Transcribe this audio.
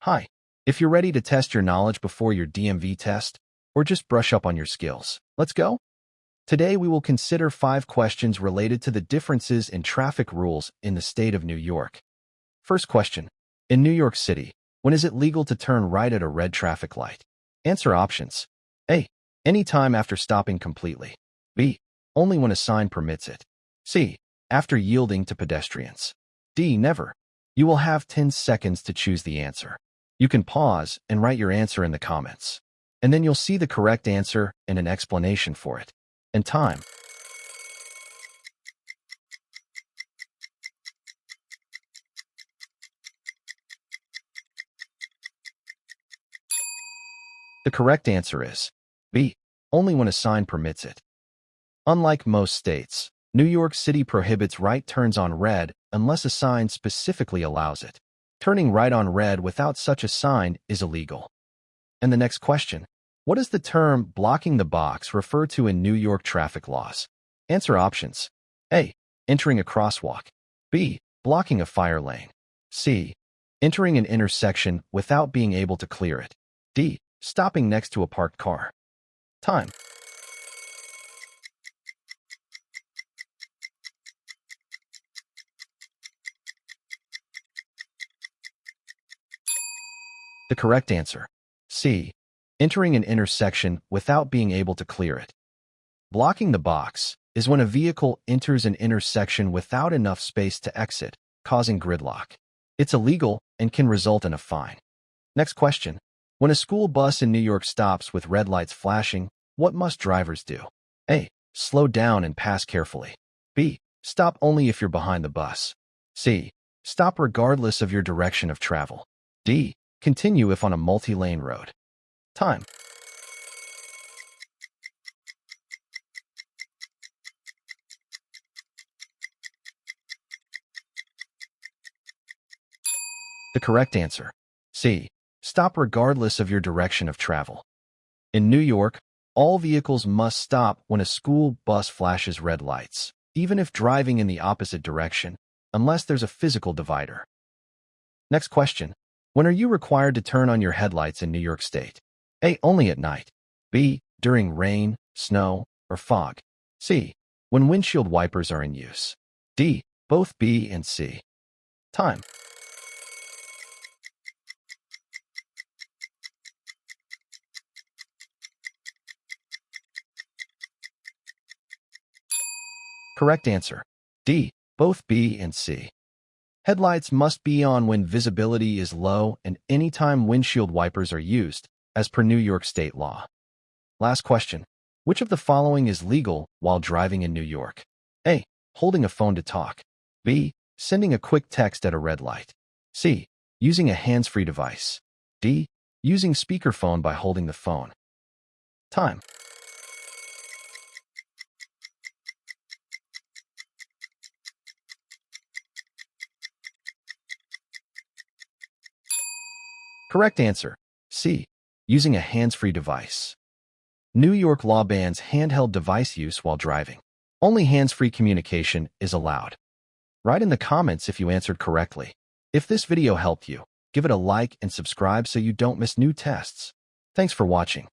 Hi. If you're ready to test your knowledge before your DMV test, or just brush up on your skills, let's go. Today we will consider 5 questions related to the differences in traffic rules in the state of New York. First question. In New York City, when is it legal to turn right at a red traffic light? Answer options. A. Any time after stopping completely. B. Only when a sign permits it. C. After yielding to pedestrians. D. Never. You will have 10 seconds to choose the answer. You can pause and write your answer in the comments. And then you'll see the correct answer and an explanation for it. And time. The correct answer is B. Only when a sign permits it. Unlike most states, New York City prohibits right turns on red unless a sign specifically allows it. Turning right on red without such a sign is illegal. And the next question. What does the term blocking the box refer to in New York traffic laws? Answer options. A. Entering a crosswalk. B. Blocking a fire lane. C. Entering an intersection without being able to clear it. D. Stopping next to a parked car. Time. The correct answer. C. Entering an intersection without being able to clear it. Blocking the box is when a vehicle enters an intersection without enough space to exit, causing gridlock. It's illegal and can result in a fine. Next question. When a school bus in New York stops with red lights flashing, what must drivers do? A. Slow down and pass carefully. B. Stop only if you're behind the bus. C. Stop regardless of your direction of travel. D. Continue if on a multi-lane road. Time. The correct answer. C. Stop regardless of your direction of travel. In New York, all vehicles must stop when a school bus flashes red lights, even if driving in the opposite direction, unless there's a physical divider. Next question. When are you required to turn on your headlights in New York State? A. Only at night. B. During rain, snow, or fog. C. When windshield wipers are in use. D. Both B and C. Time. Correct answer. D. Both B and C. Headlights must be on when visibility is low and anytime windshield wipers are used, as per New York State law. Last question. Which of the following is legal while driving in New York? A. Holding a phone to talk. B. Sending a quick text at a red light. C. Using a hands-free device. D. Using speakerphone by holding the phone. Time. Correct answer. C. Using a hands-free device. New York law bans handheld device use while driving. Only hands-free communication is allowed. Write in the comments if you answered correctly. If this video helped you, give it a like and subscribe so you don't miss new tests. Thanks for watching.